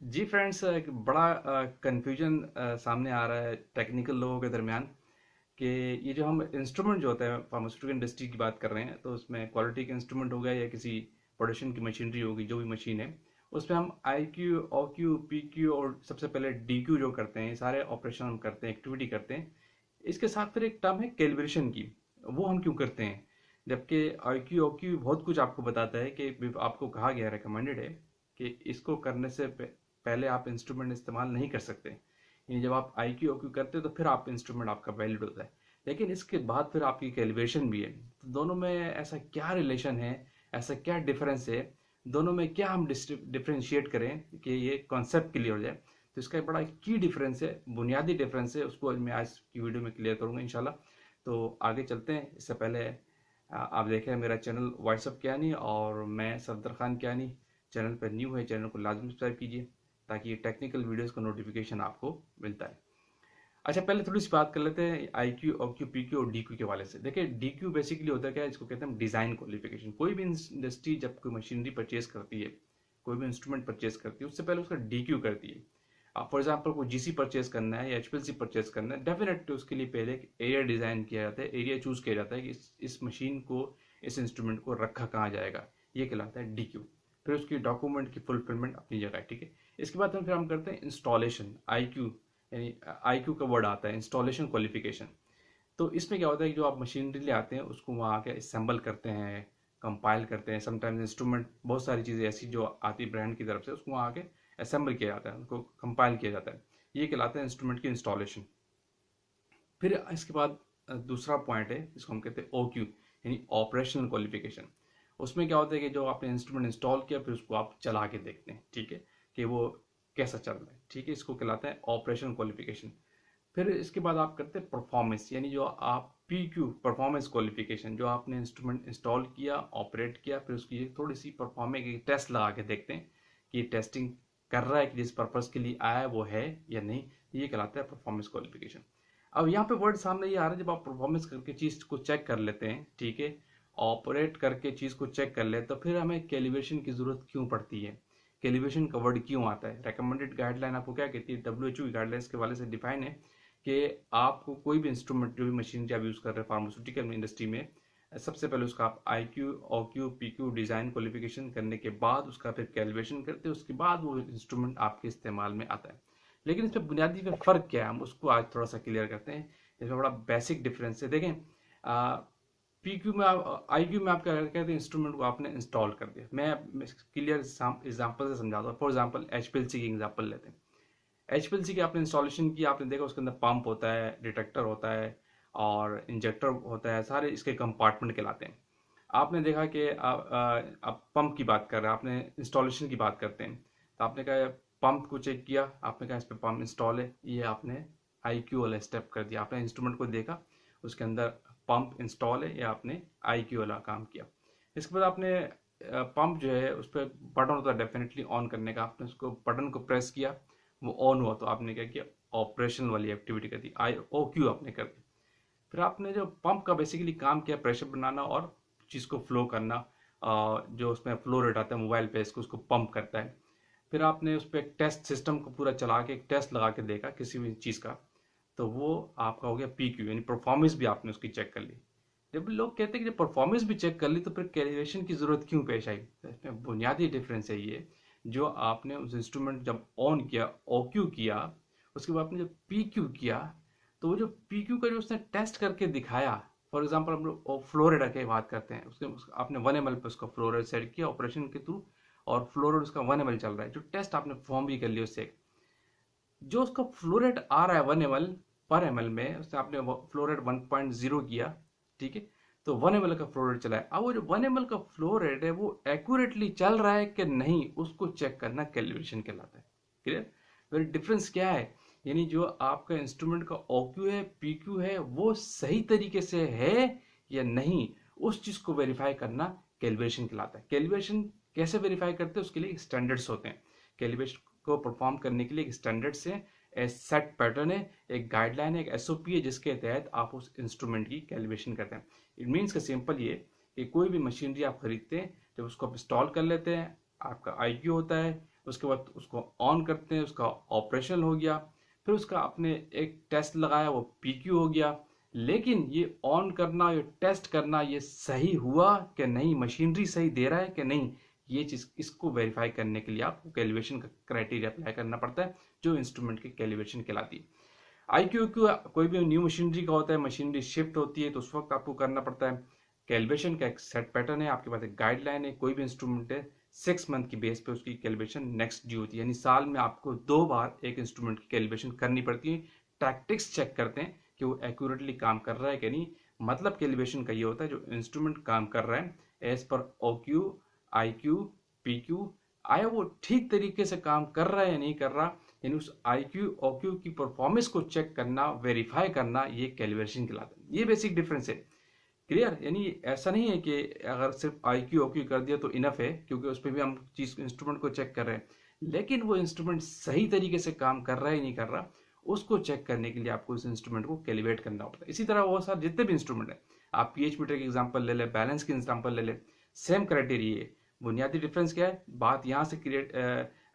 जी friends, एक बड़ा confusion सामने आ रहा है टेक्निकल लोगों के दरमियान कि ये जो हम इंस्ट्रूमेंट जो होता है फार्मास्यूटिकल इंडस्ट्री की बात कर रहे हैं, तो उसमें क्वालिटी का इंस्ट्रूमेंट हो गया या किसी प्रोडक्शन की मशीनरी होगी, जो भी मशीन है उसमें हम IQ, OQ, PQ और सबसे पहले डी क्यू जो करते हैं, ये सारे ऑपरेशन हम करते हैं, एक्टिविटी करते हैं। इसके साथ फिर एक टर्म है कैलिब्रेशन की, वो हम क्यों करते हैं? जबकि आई क्यू ओ क्यू बहुत कुछ आपको बताता है कि आपको कहा गया, रिकमेंडेड है कि इसको करने से पहले आप इंस्ट्रूमेंट इस्तेमाल नहीं कर सकते। यानी जब आप आई क्यू ओ क्यू करते हो तो फिर आप इंस्ट्रूमेंट आपका वैलिड होता है। लेकिन इसके बाद फिर आपकी कैलिब्रेशन भी है, तो दोनों में ऐसा क्या रिलेशन है, ऐसा क्या डिफरेंस है, दोनों में क्या हम डिफ्रेंशिएट करें कि ये कॉन्सेप्ट क्लियर हो जाए। तो इसका एक बड़ा की डिफरेंस है, बुनियादी डिफरेंस है, उसको मैं आज की वीडियो में क्लियर करूंगा इंशाल्लाह। तो आगे चलते हैं। इससे पहले आप देख रहे हैं मेरा चैनल व्हाट्सअप कियानी और मैं सफदर खान कियानी। चैनल पर न्यू है, चैनल को लाजमी सब्सक्राइब कीजिए ताकि टेक्निकल वीडियोस का नोटिफिकेशन आपको मिलता है। अच्छा, पहले थोड़ी सी बात कर लेते हैं IQ, OQ, PQ और डी क्यू के वाले से। देखिए, डी क्यू बेसिकली होता है क्या, इसको कहते हैं डिज़ाइन क्वालिफिकेशन। कोई भी इंडस्ट्री जब कोई मशीनरी परचेज करती है, कोई भी इंस्ट्रूमेंट परचेज करती है, उससे पहले उसका डी क्यू करती है। आप फॉर एग्जाम्पल कोई जीसी परचेज करना है या एचपीएलसी परचेज करना है, डेफिनेटली उसके लिए पहले एक एरिया डिज़ाइन किया जाता है, एरिया चूज किया जाता है कि इस मशीन को, इस इंस्ट्रूमेंट को रखा कहाँ जाएगा, ये कहलाता है डी क्यू। फिर उसकी डॉक्यूमेंट की फुलफिलमेंट अपनी जगह है, ठीक है। इसके बाद फिर हम करते हैं इंस्टॉलेशन, आई क्यू। यानी आई क्यू का वर्ड आता है इंस्टॉलेशन क्वालिफिकेशन। तो इसमें क्या होता है कि जो आप मशीनरी ले आते हैं उसको वहाँ आके असेंबल करते हैं, कंपाइल करते हैं। समटाइम्स इंस्ट्रूमेंट, बहुत सारी चीज़ें ऐसी जो आती है ब्रांड की तरफ से, उसको वहाँ आके असेंबल किया जाता है, उनको कंपाइल किया जाता है। ये कहलाता है इंस्ट्रूमेंट की इंस्टॉलेशन। फिर इसके बाद दूसरा पॉइंट है जिसको हम कहते हैं ओ क्यू, यानी ऑपरेशनल क्वालिफिकेशन। उसमें क्या होता है कि जो आपने इंस्ट्रूमेंट इंस्टॉल किया फिर उसको आप चला के देखते हैं, ठीक है, कि वो कैसा चल रहा है, ठीक है। इसको कहलाता है ऑपरेशनल क्वालिफिकेशन। फिर इसके बाद आप करते हैं परफॉर्मेंस, यानी जो आप पी क्यू, परफॉर्मेंस क्वालिफिकेशन, जो आपने इंस्ट्रूमेंट इंस्टॉल किया, ऑपरेट किया, फिर उसकी थोड़ी सी परफॉर्मेंस की टेस्ट लगा के देखते हैं कि टेस्टिंग कर रहा है कि जिस पर्पज़ के लिए आया है वो है या नहीं। ये कहलाता है परफॉर्मेंस क्वालिफिकेशन। अब यहाँ पे वर्ड सामने ये आ रहा है, जब आप परफॉर्मेंस करके चीज़ को चेक कर लेते हैं, ठीक है, ऑपरेट करके चीज़ को चेक कर ले, तो फिर हमें कैलिब्रेशन की ज़रूरत क्यों पड़ती है? कैलिब्रेशन का वर्ड क्यों आता है? रिकमेंडेड गाइडलाइन आपको क्या कहती है? डब्ल्यूएचओ की गाइडलाइंस के वाले से डिफाइन है कि आपको कोई भी इंस्ट्रूमेंट, जो भी मशीनरी आप यूज़ कर रहे हैं फार्मास्यूटिकल इंडस्ट्री में, सबसे पहले उसका आप IQ, OQ, PQ design qualification करने के बाद उसका फिर कैलिब्रेशन करते हैं, उसके बाद वो इंस्ट्रूमेंट आपके इस्तेमाल में आता है। लेकिन इसमें बुनियादी फिर फ़र्क क्या है, हम उसको आज थोड़ा सा क्लियर करते हैं। इसमें बड़ा बेसिक डिफरेंस है। देखें, पी क्यू में, आई क्यू में आप क्या कहते हैं, इंस्ट्रूमेंट को आपने इंस्टॉल कर दिया। मैं क्लियर एग्जाम्पल से समझाता हूँ। फॉर एग्जाम्पल एचपीएलसी की एग्जाम्पल लेते हैं। एचपीएलसी की आपने इंस्टॉलेशन की, आपने देखा उसके अंदर पंप होता है, डिटेक्टर होता है और इंजेक्टर होता है, सारे इसके कंपार्टमेंट कहलाते हैं। आपने देखा कि आप पंप की बात कर रहे हैं, आपने इंस्टॉलेशन की बात करते हैं, तो आपने कहा पंप को चेक किया, आपने कहा इस पर पंप इंस्टॉल है, ये आपने आई क्यू वाला स्टेप कर दिया। आपने इंस्ट्रूमेंट को देखा, उसके अंदर पंप इंस्टॉल है, या आपने आई क्यू वाला काम किया। इसके बाद आपने पंप जो है उस पर बटन होता है डेफिनेटली ऑन करने का, आपने उसको बटन को प्रेस किया, वो ऑन हुआ, तो आपने क्या किया, ऑपरेशन वाली एक्टिविटी कर दी, आई ओ क्यू आपने कर दी। फिर आपने जो पंप का बेसिकली काम किया, प्रेशर बनाना और चीज़ को फ्लो करना। जो उसमें फ्लो रेट आता है मोबाइल पे, इसको उसको पंप करता है। फिर आपने उस पर एक टेस्ट सिस्टम को पूरा चला के एक टेस्ट लगा के देखा किसी भी चीज़ का, तो वो आपका हो गया पी क्यू, यानी परफॉर्मेंस भी आपने उसकी चेक कर ली। जब लोग कहते हैं कि जब परफॉर्मेंस भी चेक कर ली तो फिर कैलिब्रेशन की ज़रूरत क्यों पेश आई, तो इसमें बुनियादी डिफरेंस है ये। जो आपने उस इंस्ट्रूमेंट जब ऑन किया, ओ क्यू किया, उसके बाद आपने जब पी क्यू किया, तो वो जो पी क्यू का जो उसने टेस्ट करके दिखाया, फॉर एग्जाम्पल हम लोग फ्लो रेट की बात करते हैं, आपने 1 ml पे उसका फ्लो रेट सेट किया ऑपरेशन के थ्रू, और फ्लो रेट उसका 1 ml चल रहा है, जो टेस्ट आपने फॉर्म भी कर लिया उससे, जो उसका फ्लो रेट आ रहा है 1 ml पर एम एल में, उससे आपने फ्लो रेट 1.0 किया, ठीक है, तो 1 ml का फ्लो रेट चला है। अब वो जो 1 ml का फ्लो रेट है वो एक्यूरेटली चल रहा है कि नहीं, उसको चेक करना कैलिब्रेशन कहलाता है। क्लियर? फिर डिफरेंस क्या है, यानी जो आपका इंस्ट्रूमेंट का OQ है, PQ है, वो सही तरीके से है या नहीं, उस चीज को वेरीफाई करना कैलिब्रेशन कहलाता है। कैलिब्रेशन कैसे वेरीफाई करते हैं, उसके लिए स्टैंडर्ड्स होते हैं। कैलिब्रेशन को परफॉर्म करने के लिए एक स्टैंडर्ड्स है, एक सेट पैटर्न है, एक गाइडलाइन है, एक एसओपी है, जिसके तहत आप उस इंस्ट्रूमेंट की कैलिब्रेशन करते हैं। इट मीन्स का सिंपल ये कि कोई भी मशीनरी आप खरीदते हैं, जब उसको आप इंस्टॉल कर लेते हैं, आपका आईक्यू होता है, उसके बाद उसको ऑन करते हैं, उसका ऑपरेशन हो गया, फिर उसका आपने एक टेस्ट लगाया, वो पीक्यू हो गया। लेकिन ये ऑन करना, ये टेस्ट करना, ये सही हुआ कि नहीं, मशीनरी सही दे रहा है कि नहीं, ये चीज़ इसको वेरीफाई करने के लिए आपको कैलिब्रेशन का क्राइटेरिया अप्लाई करना पड़ता है, जो इंस्ट्रूमेंट की कैलिब्रेशन कहलाती है। IQ कोई भी न्यू मशीनरी का होता है, मशीनरी शिफ्ट होती है तो उस वक्त आपको करना पड़ता है। कैलिब्रेशन का एक सेट पैटर्न है, आपके पास एक गाइडलाइन है, कोई भी इंस्ट्रूमेंट है 6 मंथ की बेस पे उसकी कैलिब्रेशन नेक्स्ट ड्यू होती है, यानी साल में आपको 2 बार एक इंस्ट्रूमेंट की कैलिब्रेशन करनी पड़ती है। टैक्टिक्स चेक करते हैं कि वो एक्यूरेटली काम कर रहा है कि नहीं। मतलब कैलिब्रेशन का ये होता है जो इंस्ट्रूमेंट काम कर रहा है as per OQ, IQ, PQ, आया वो ठीक तरीके से काम कर रहा है या नहीं कर रहा, यानी उस IQ OQ की परफॉर्मेंस को चेक करना, वेरीफाई करना, ये कैलिब्रेशन कहलाता है। ये बेसिक डिफरेंस है। क्लियर? यानी ऐसा नहीं है कि अगर सिर्फ IQ OQ कर दिया तो इनफ है, क्योंकि उस पर भी हम चीज इंस्ट्रूमेंट को चेक कर रहे हैं, लेकिन वो इंस्ट्रूमेंट सही तरीके से काम कर रहा है नहीं कर रहा, उसको चेक करने के लिए आपको उस इंस्ट्रूमेंट को कैलिब्रेट करना होता है। इसी तरह वो सारे जितने भी इंस्ट्रूमेंट है, आप pH मीटर की एग्जांपल ले ले, बैलेंस की एग्जांपल ले ले, सेम क्राइटेरिया है। बुनियादी डिफरेंस क्या है, बात यहाँ से क्रिएट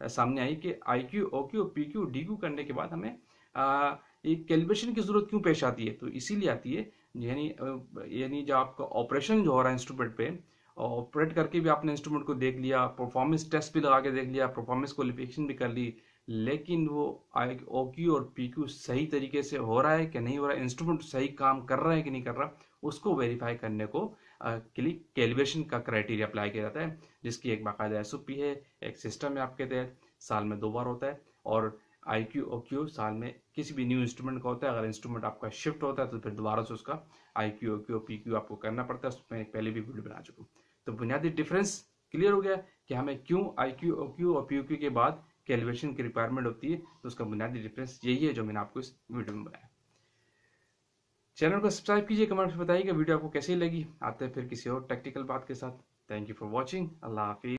सामने आई कि IQ OQ PQ DQ करने के बाद हमें एक कैलिब्रेशन की जरूरत क्यों पेश आती है, तो इसीलिए आती है, यानी जो आपका ऑपरेशन जो हो रहा है इंस्ट्रूमेंट पे, ऑपरेट करके भी आपने इंस्ट्रूमेंट को देख लिया, परफॉर्मेंस टेस्ट भी लगा के देख लिया, परफॉर्मेंस क्वालिफिकेशन भी कर ली, लेकिन वो OQ और PQ सही तरीके से हो रहा है कि नहीं हो रहा है, इंस्ट्रूमेंट सही काम कर रहा है कि नहीं कर रहा, उसको वेरीफाई करने को के लिए कैलिब्रेशन का क्राइटेरिया अप्लाई किया जाता है, जिसकी एक बाकायदा SOP है, एक सिस्टम है आपके तहत, साल में 2 बार होता है। और IQ OQ साल में किसी भी न्यू इंस्ट्रूमेंट का होता है, अगर इंस्ट्रूमेंट आपका शिफ्ट होता है तो फिर दोबारा से उसका IQ OQ PQ आपको करना पड़ता है, उसमें पहले भी वीडियो बना चुका हूँ। तो बुनियादी डिफरेंस क्लियर हो गया कि हमें क्यों IQ OQ और PQ के बाद कैलिब्रेशन की रिक्वायरमेंट होती है, तो उसका बुनियादी डिफरेंस यही है जो मैंने आपको इस वीडियो में बताया। चैनल को सब्सक्राइब कीजिए, कमेंट में बताइएगा वीडियो आपको कैसी लगी। आते हैं फिर किसी और टेक्निकल बात के साथ। Thank you for watching. Allah Hafiz.